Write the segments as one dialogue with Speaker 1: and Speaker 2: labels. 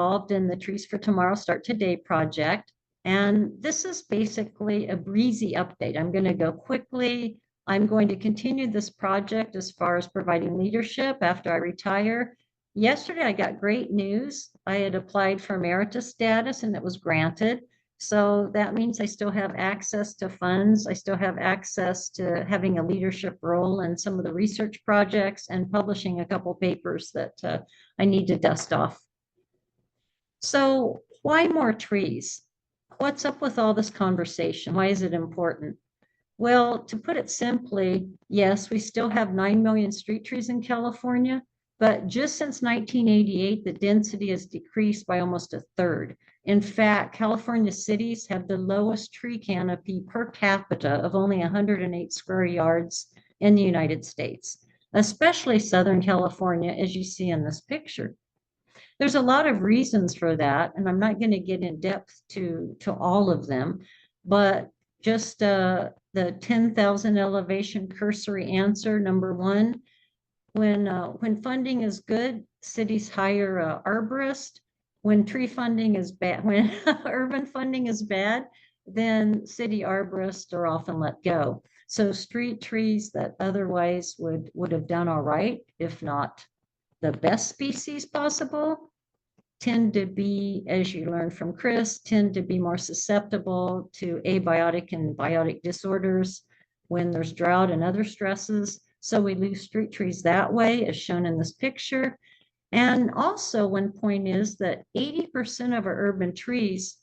Speaker 1: involved in the Trees for Tomorrow Start Today project. And this is basically a breezy update. I'm going to go quickly. I'm going to continue this project as far as providing leadership after I retire. Yesterday, I got great news. I had applied for emeritus status and it was granted. So that means I still have access to funds. I still have access to having a leadership role in some of the research projects and publishing a couple papers that I need to dust off. So why more trees? What's up with all this conversation? Why is it important? Well, to put it simply, yes, we still have 9 million street trees in California, but just since 1988, the density has decreased by almost a third. In fact, California cities have the lowest tree canopy per capita of only 108 square yards in the United States, especially Southern California, as you see in this picture. There's a lot of reasons for that, and I'm not going to get in depth to all of them, but just the 10,000 elevation cursory answer, number one, when funding is good, cities hire a arborist. When tree funding is bad, when urban funding is bad, then city arborists are often let go. So street trees that otherwise would have done all right, if not the best species possible, tend to be, as you learned from Chris, tend to be more susceptible to abiotic and biotic disorders when there's drought and other stresses. So we lose street trees that way, as shown in this picture. And also one point is that 80% of our urban trees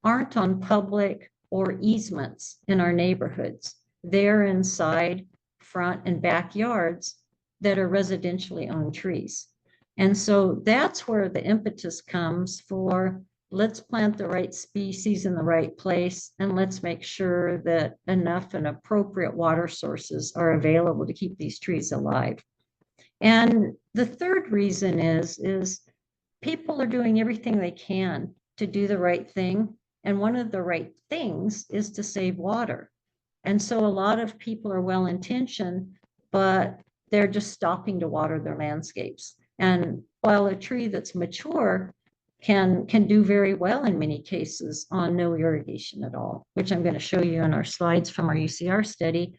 Speaker 1: aren't on public or easements in our neighborhoods. They're inside front and backyards that are residentially owned trees. And so that's where the impetus comes for let's plant the right species in the right place, and let's make sure that enough and appropriate water sources are available to keep these trees alive. And the third reason is people are doing everything they can to do the right thing. And one of the right things is to save water. And so a lot of people are well-intentioned, but they're just stopping to water their landscapes. And while a tree that's mature can do very well in many cases on no irrigation at all, which I'm going to show you in our slides from our UCR study,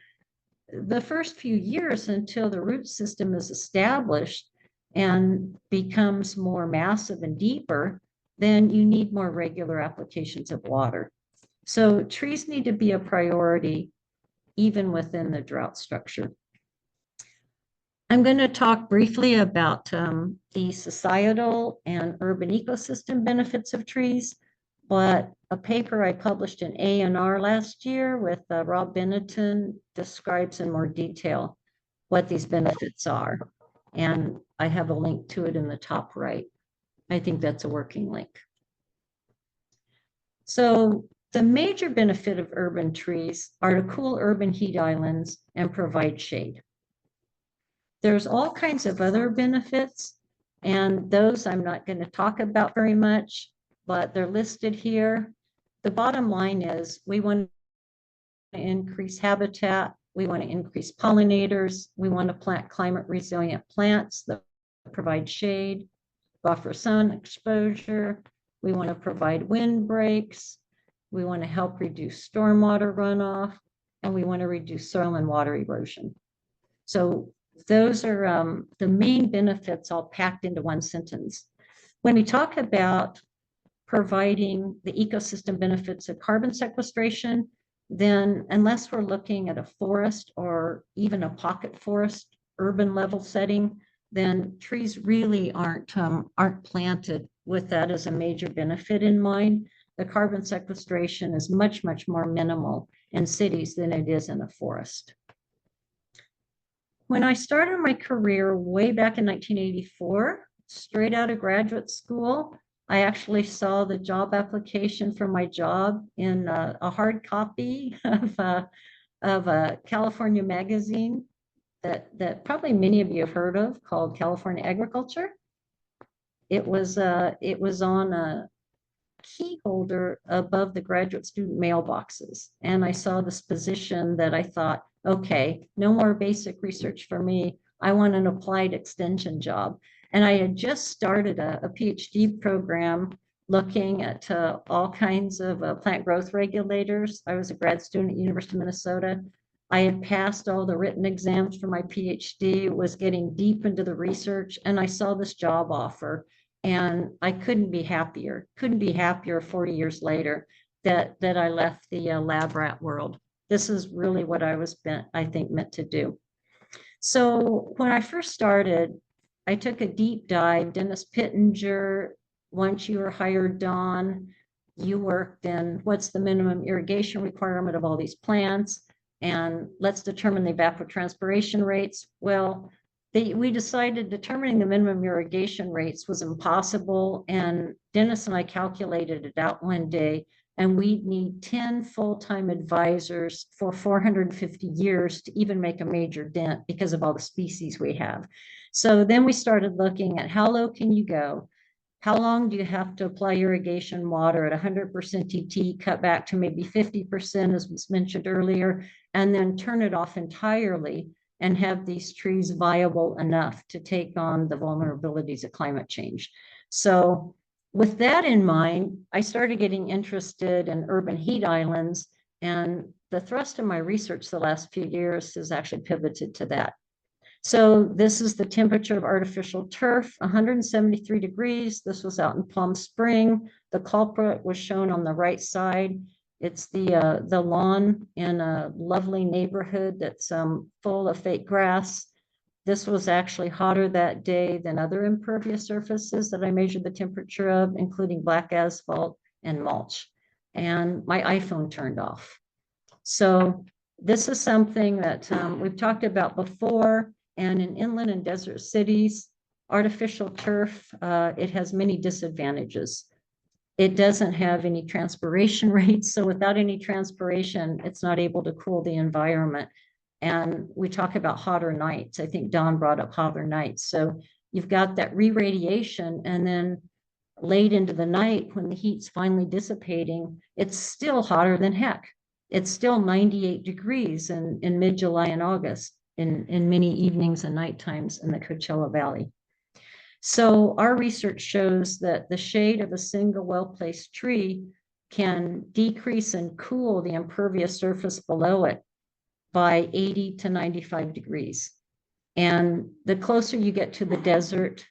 Speaker 1: the first few years until the root system is established and becomes more massive and deeper, then you need more regular applications of water. So trees need to be a priority even within the drought structure. I'm going to talk briefly about the societal and urban ecosystem benefits of trees, but a paper I published in A&R last year with Rob Benetton describes in more detail what these benefits are. And I have a link to it in the top right. I think that's a working link. So the major benefit of urban trees are to cool urban heat islands and provide shade. There's all kinds of other benefits, and those I'm not going to talk about very much, but they're listed here. The bottom line is we want to increase habitat, we want to increase pollinators, we want to plant climate resilient plants that provide shade, buffer sun exposure, we want to provide wind breaks, we want to help reduce stormwater runoff, and we want to reduce soil and water erosion. So those are the main benefits all packed into one sentence. When we talk about providing the ecosystem benefits of carbon sequestration, then unless we're looking at a forest or even a pocket forest urban level setting, then trees really aren't planted with that as a major benefit in mind. The carbon sequestration is much, much more minimal in cities than it is in a forest. When I started my career way back in 1984, straight out of graduate school, I actually saw the job application for my job in a hard copy of a California magazine that probably many of you have heard of, called California Agriculture. It was on a key holder above the graduate student mailboxes. And I saw this position that I thought, okay, no more basic research for me. I want an applied extension job. And I had just started a PhD program looking at all kinds of plant growth regulators. I was a grad student at University of Minnesota. I had passed all the written exams for my PhD, was getting deep into the research, and I saw this job offer. And I couldn't be happier, 40 years later that I left the lab rat world. This is really what I was meant to do. So when I first started, I took a deep dive. Dennis Pittenger, once you were hired, Don, you worked in what's the minimum irrigation requirement of all these plants, and let's determine the evapotranspiration rates. Well, we decided determining the minimum irrigation rates was impossible, and Dennis and I calculated it out one day, and we'd need 10 full-time advisors for 450 years to even make a major dent because of all the species we have. So then we started looking at how low can you go? How long do you have to apply irrigation water at 100% TT, cut back to maybe 50%, as was mentioned earlier, and then turn it off entirely and have these trees viable enough to take on the vulnerabilities of climate change. So with that in mind, I started getting interested in urban heat islands, and the thrust of my research the last few years has actually pivoted to that. So this is the temperature of artificial turf, 173 degrees. This was out in Palm Spring. The culprit was shown on the right side. It's the lawn in a lovely neighborhood that's full of fake grass. This was actually hotter that day than other impervious surfaces that I measured the temperature of, including black asphalt and mulch. And my iPhone turned off. So this is something that we've talked about before. And in inland and desert cities, artificial turf, it has many disadvantages. It doesn't have any transpiration rates. So without any transpiration, it's not able to cool the environment. And we talk about hotter nights. I think Don brought up hotter nights. So you've got that re-radiation, and then late into the night when the heat's finally dissipating, it's still hotter than heck. It's still 98 degrees in mid-July and August in many evenings and night times in the Coachella Valley. So our research shows that the shade of a single well-placed tree can decrease and cool the impervious surface below it by 80 to 95 degrees. And the closer you get to the desert,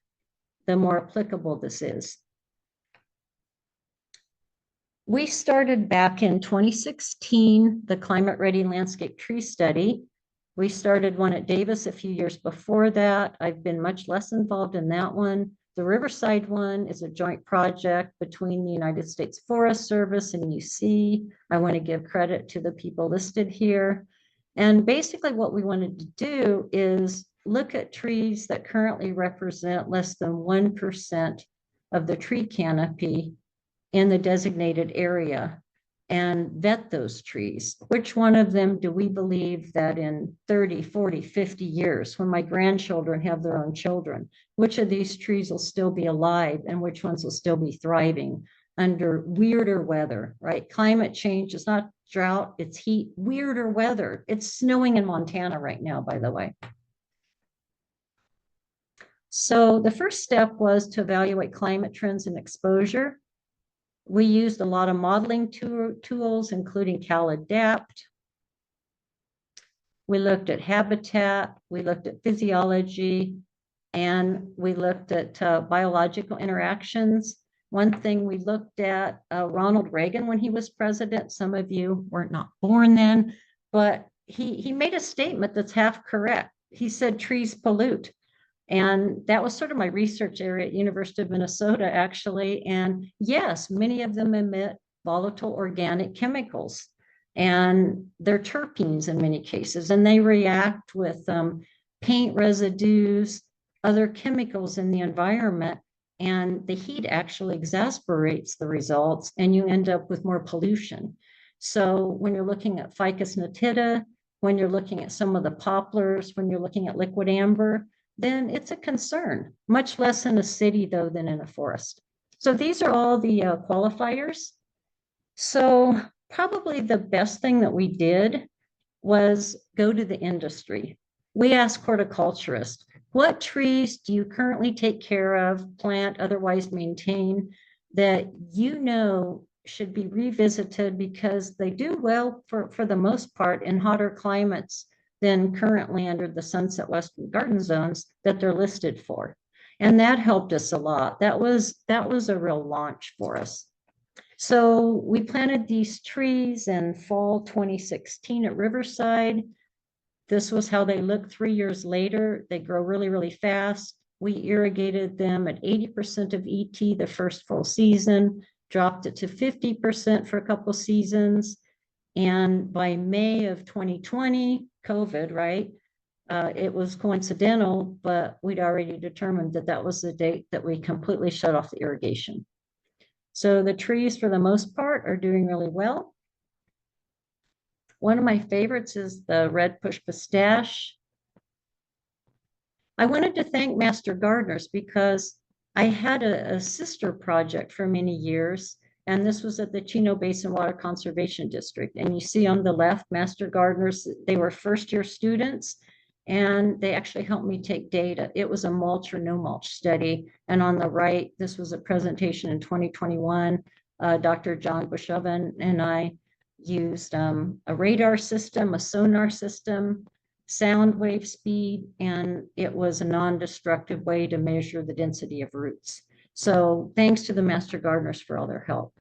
Speaker 1: the more applicable this is. We started back in 2016, the Climate Ready Landscape Tree Study. We started one at Davis a few years before that. I've been much less involved in that one. The Riverside one is a joint project between the United States Forest Service and UC. I want to give credit to the people listed here. And basically what we wanted to do is look at trees that currently represent less than 1% of the tree canopy in the designated area and vet those trees. Which one of them do we believe that in 30, 40, 50 years, when my grandchildren have their own children, which of these trees will still be alive and which ones will still be thriving under weirder weather, right? Climate change is not drought, it's heat, weirder weather. It's snowing in Montana right now, by the way. So the first step was to evaluate climate trends and exposure. We used a lot of modeling tools, including CalAdapt. We looked at habitat, we looked at physiology, and we looked at biological interactions. One thing we looked at, Ronald Reagan, when he was president, some of you were not born then, but he made a statement that's half correct. He said trees pollute. And that was sort of my research area at University of Minnesota, actually. And yes, many of them emit volatile organic chemicals, and they're terpenes in many cases, and they react with paint residues, other chemicals in the environment, and the heat actually exasperates the results, and you end up with more pollution. So when you're looking at Ficus nitida, when you're looking at some of the poplars, when you're looking at liquid amber, then it's a concern, much less in a city though than in a forest. So these are all the qualifiers. So probably the best thing that we did was go to the industry. We asked horticulturists, What trees do you currently take care of, plant, otherwise maintain that you know should be revisited because they do well for the most part in hotter climates than currently under the Sunset Western Garden Zones that they're listed for? And that helped us a lot. That was a real launch for us. So we planted these trees in fall 2016 at Riverside. This was how they look 3 years later. They grow really, really fast. We irrigated them at 80% of ET the first full season, dropped it to 50% for a couple seasons. And by May of 2020, COVID, right? It was coincidental, but we'd already determined that that was the date that we completely shut off the irrigation. So the trees, for the most part, are doing really well. One of my favorites is the red push pistache. I wanted to thank Master Gardeners because I had a sister project for many years, and this was at the Chino Basin Water Conservation District. And you see on the left, Master Gardeners, they were first-year students, and they actually helped me take data. It was a mulch or no mulch study. And on the right, this was a presentation in 2021. Dr. John Bushoven and I used a radar system, a sonar system, sound wave speed, and it was a non-destructive way to measure the density of roots. So thanks to the Master Gardeners for all their help.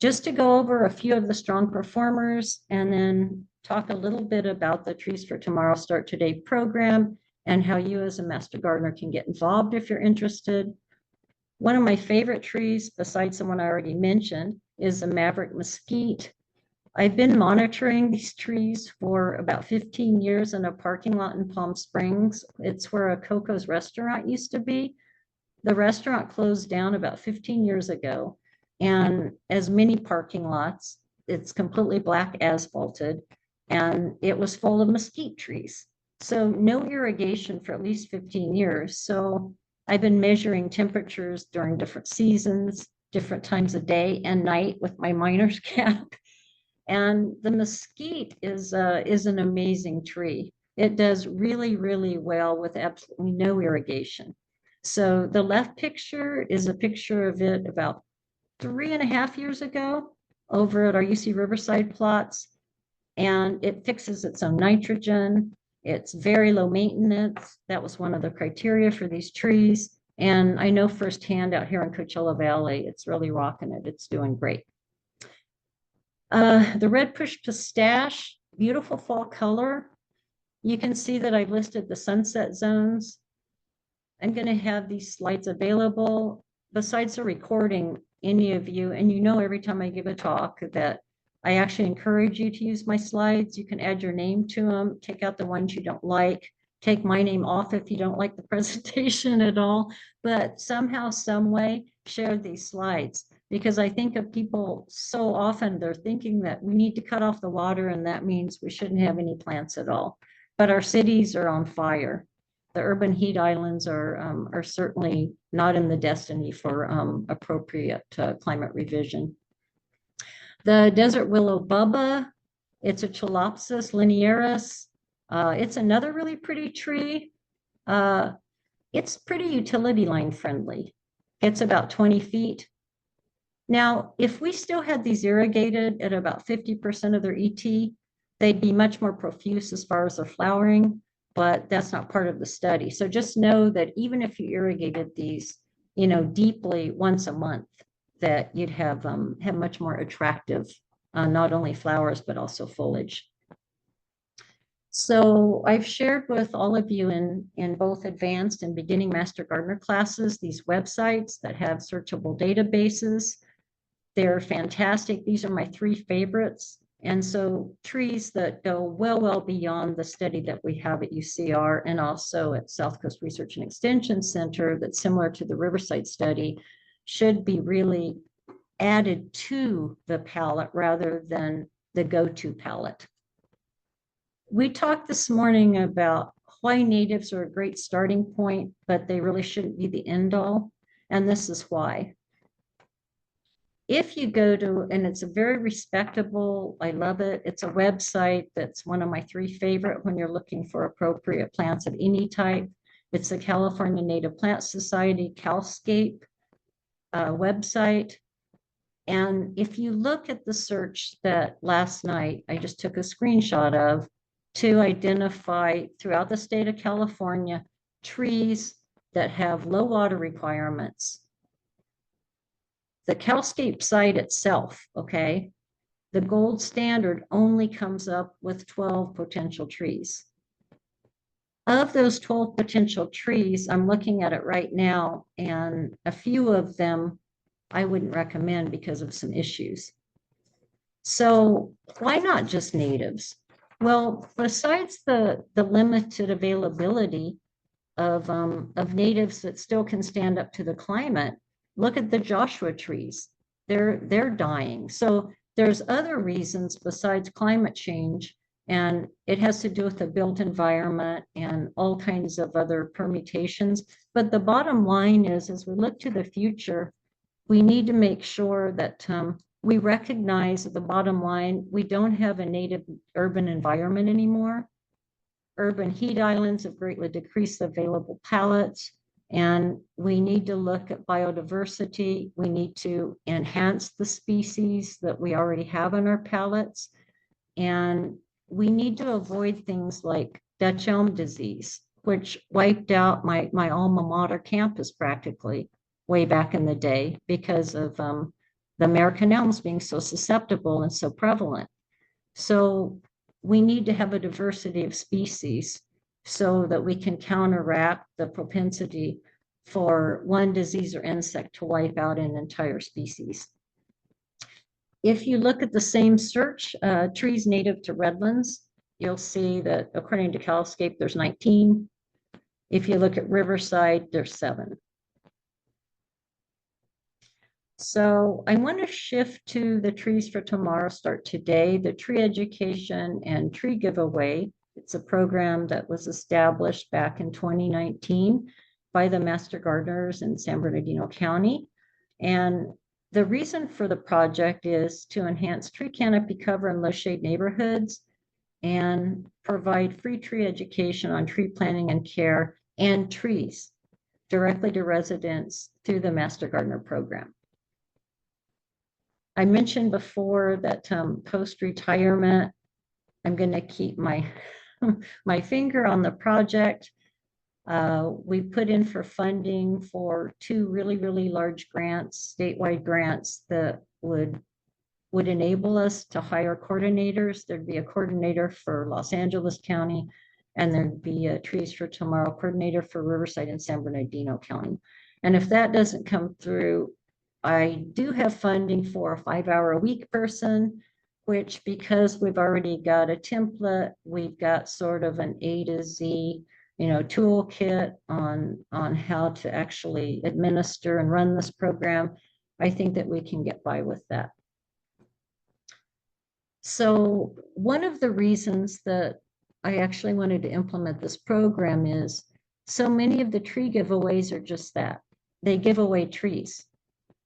Speaker 1: Just to go over a few of the strong performers and then talk a little bit about the Trees for Tomorrow Start Today program and how you as a Master Gardener can get involved if you're interested. One of my favorite trees, besides the one I already mentioned, is the Maverick Mesquite. I've been monitoring these trees for about 15 years in a parking lot in Palm Springs. It's where a Coco's restaurant used to be. The restaurant closed down about 15 years ago. And as many parking lots, it's completely black asphalted, and it was full of mesquite trees. So no irrigation for at least 15 years. So I've been measuring temperatures during different seasons, different times of day and night with my miner's cap. And the mesquite is an amazing tree. It does really, really well with absolutely no irrigation. So the left picture is a picture of it about 3.5 years ago over at our UC Riverside plots. And it fixes its own nitrogen. It's very low maintenance. That was one of the criteria for these trees. And I know firsthand out here in Coachella Valley, it's really rocking it. It's doing great. The red push pistache, beautiful fall color. You can see that I've listed the sunset zones. I'm going to have these slides available. Besides the recording, any of you, and you know every time I give a talk that I actually encourage you to use my slides. You can add your name to them, take out the ones you don't like, take my name off if you don't like the presentation at all, but somehow, some way, share these slides. Because I think of people so often, they're thinking that we need to cut off the water and that means we shouldn't have any plants at all. But our cities are on fire. The urban heat islands are certainly not in the destiny for appropriate climate revision. The desert willow bubba, it's a Chalopsis linearis. It's another really pretty tree. It's pretty utility line friendly. It's about 20 feet. Now, if we still had these irrigated at about 50% of their ET, they'd be much more profuse as far as their flowering, but that's not part of the study. So just know that even if you irrigated these, deeply once a month, that you'd have much more attractive, not only flowers, but also foliage. So I've shared with all of you in both advanced and beginning Master Gardener classes, these websites that have searchable databases. They're fantastic. These are my 3 favorites. And so trees that go well beyond the study that we have at UCR and also at South Coast Research and Extension Center that's similar to the Riverside study should be really added to the palette rather than the go-to palette. We talked this morning about why natives are a great starting point, but they really shouldn't be the end all. And this is why. If you go to, and it's a very respectable, I love it. It's a website that's one of my 3 favorite when you're looking for appropriate plants of any type. It's the California Native Plant Society, CalScape website. And if you look at the search that last night, I just took a screenshot of to identify throughout the state of California, trees that have low water requirements. The CalScape site itself, okay, the gold standard only comes up with 12 potential trees. Of those 12 potential trees, I'm looking at it right now, and a few of them I wouldn't recommend because of some issues. So why not just natives? Well, besides the limited availability of natives that still can stand up to the climate, look at the Joshua trees. They're dying. So there's other reasons besides climate change, and it has to do with the built environment and all kinds of other permutations. But the bottom line is, as we look to the future, we need to make sure that we recognize at the bottom line, we don't have a native urban environment anymore. Urban heat islands have greatly decreased the available pallets, and we need to look at biodiversity. We need to enhance the species that we already have on our pallets, and we need to avoid things like Dutch elm disease, which wiped out my alma mater campus practically way back in the day because of the American elms being so susceptible and so prevalent. So we need to have a diversity of species so that we can counteract the propensity for one disease or insect to wipe out an entire species. If you look at the same search, trees native to redlands, you'll see that according to CalScape, there's 19. If you look at Riverside, there's 7. So I want to shift to the Trees for Tomorrow start today, the tree education and tree giveaway. It's a program that was established back in 2019 by the Master Gardeners in San Bernardino County. And the reason for the project is to enhance tree canopy cover in low shade neighborhoods and provide free tree education on tree planting and care and trees directly to residents through the Master Gardener program. I mentioned before that post-retirement, I'm going to keep my my finger on the project. We put in for funding for 2 really large grants, statewide grants that would enable us to hire coordinators. There'd be a coordinator for Los Angeles County, and there'd be a Trees for Tomorrow coordinator for Riverside and San Bernardino County. And if that doesn't come through, I do have funding for a 5-hour-a-week person, which, because we've already got a template, we've got sort of an A to Z, toolkit on how to actually administer and run this program. I think that we can get by with that. So one of the reasons that I actually wanted to implement this program is so many of the tree giveaways are just that. They give away trees.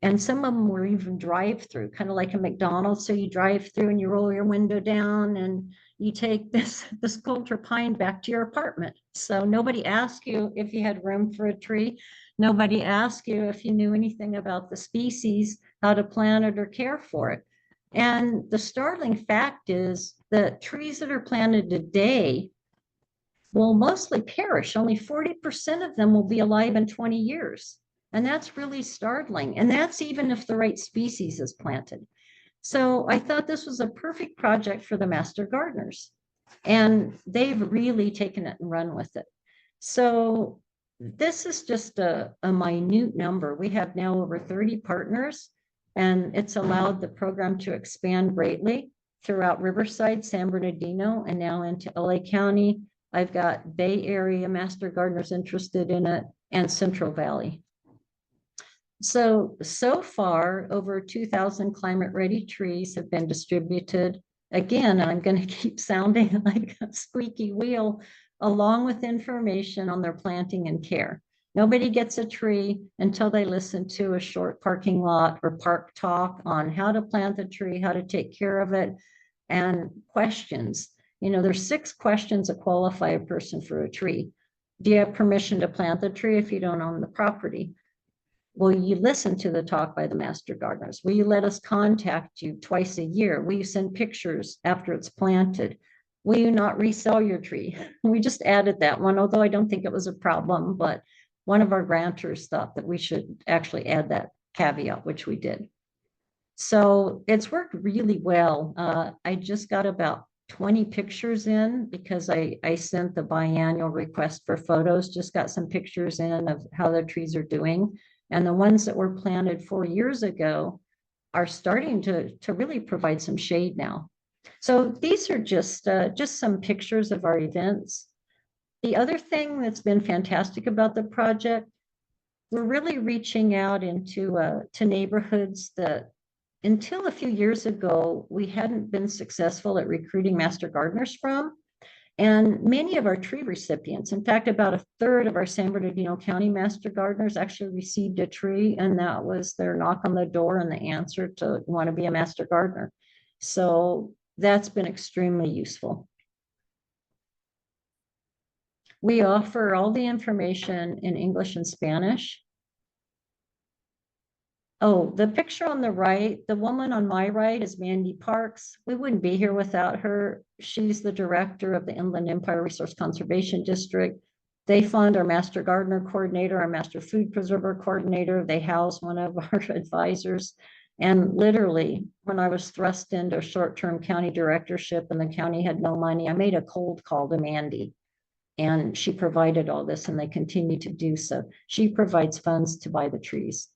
Speaker 1: And some of them were even drive-through, kind of like a McDonald's. So you drive through and you roll your window down and you take this Coulter pine back to your apartment. So nobody asked you if you had room for a tree. Nobody asked you if you knew anything about the species, how to plant it or care for it. And the startling fact is that trees that are planted today will mostly perish. Only 40% of them will be alive in 20 years. And that's really startling. And that's even if the right species is planted. So I thought this was a perfect project for the Master Gardeners. And they've really taken it and run with it. So this is just a minute number. We have now over 30 partners, and it's allowed the program to expand greatly throughout Riverside, San Bernardino, and now into LA County. I've got Bay Area Master Gardeners interested in it and Central Valley. So far, over 2,000 climate-ready trees have been distributed. Again, I'm going to keep sounding like a squeaky wheel, along with information on their planting and care. Nobody gets a tree until they listen to a short parking lot or park talk on how to plant the tree, how to take care of it, and questions. There's 6 questions that qualify a person for a tree. Do you have permission to plant the tree if you don't own the property? Will you listen to the talk by the master gardeners? Will you let us contact you twice a year? Will you send pictures after it's planted? Will you not resell your tree? We just added that one, although I don't think it was a problem, but one of our grantors thought that we should actually add that caveat, which we did. So it's worked really well. I just got about 20 pictures in because I sent the biannual request for photos, just got some pictures in of how the trees are doing. And the ones that were planted 4 years ago are starting to really provide some shade now. So these are just some pictures of our events. The other thing that's been fantastic about the project, we're really reaching out into to neighborhoods that until a few years ago, we hadn't been successful at recruiting master gardeners from. And many of our tree recipients, in fact, about a third of our San Bernardino County master gardeners actually received a tree, and that was their knock on the door and the answer to want to be a master gardener. So that's been extremely useful. We offer all the information in English and Spanish. Oh, the picture on the right, the woman on my right is Mandy Parks. We wouldn't be here without her. She's the director of the Inland Empire Resource Conservation District. They fund our master gardener coordinator, our master food preserver coordinator. They house one of our advisors. And literally, when I was thrust into short-term county directorship and the county had no money, I made a cold call to Mandy. And she provided all this, and they continue to do so. She provides funds to buy the trees.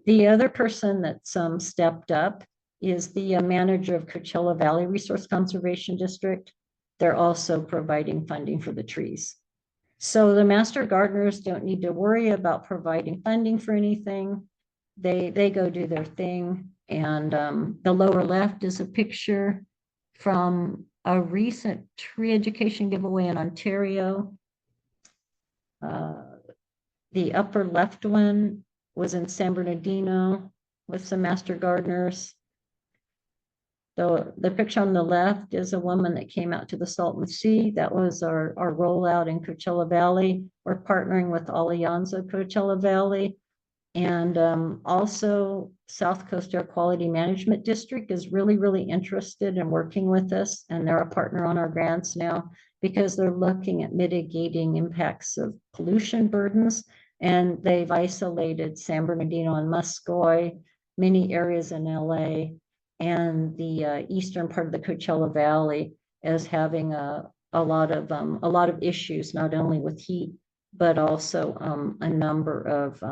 Speaker 1: The other person that's stepped up is the manager of Coachella Valley Resource Conservation District. They're also providing funding for the trees. So the master gardeners don't need to worry about providing funding for anything. They go do their thing. And the lower left is a picture from a recent tree education giveaway in Ontario. The upper left one was in San Bernardino with some master gardeners. So the picture on the left is a woman that came out to the Salton Sea. That was our rollout in Coachella Valley. We're partnering with Alianza Coachella Valley. And also South Coast Air Quality Management District is really, really interested in working with us. And they're a partner on our grants now because they're looking at mitigating impacts of pollution burdens. And they've isolated San Bernardino and Muscoy, many areas in LA, and the eastern part of the Coachella Valley as having a lot of issues, not only with heat, but also a number of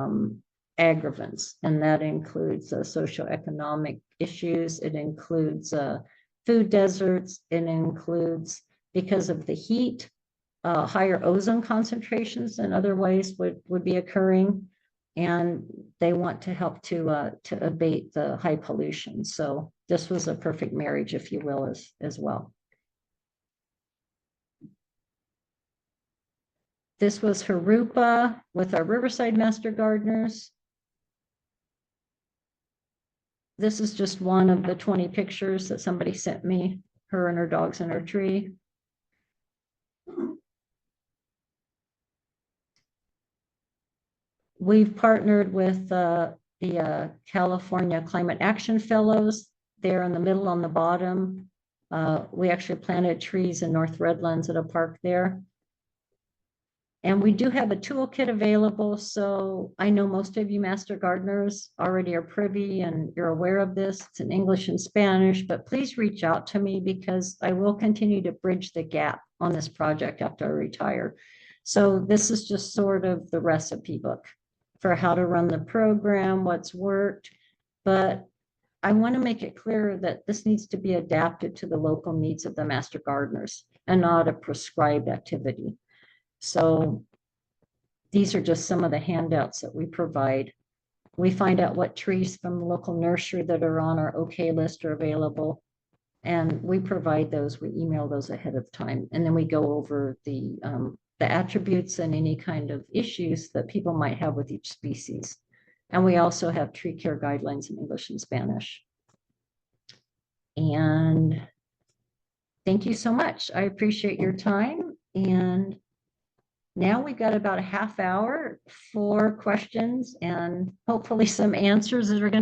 Speaker 1: aggravants, and that includes socioeconomic issues. It includes food deserts. It includes, because of the heat, higher ozone concentrations in other ways would be occurring, and they want to help to abate the high pollution. So this was a perfect marriage, if you will, as well. This was Harupa with our Riverside Master Gardeners. This is just one of the 20 pictures that somebody sent me, her and her dogs in her tree. We've partnered with the California Climate Action Fellows. They're in the middle on the bottom. We actually planted trees in North Redlands at a park there. And we do have a toolkit available. So I know most of you master gardeners already are privy and you're aware of this. It's in English and Spanish, but please reach out to me because I will continue to bridge the gap on this project after I retire. So this is just sort of the recipe book for how to run the program, what's worked. But I want to make it clear that this needs to be adapted to the local needs of the master gardeners and not a prescribed activity. So these are just some of the handouts that we provide. We find out what trees from the local nursery that are on our OK list are available. And we provide those, we email those ahead of time. And then we go over the attributes and any kind of issues that people might have with each species. And we also have tree care guidelines in English and Spanish. And thank you so much. I appreciate your time. And Now we've got about a half hour for questions and hopefully some answers that are going to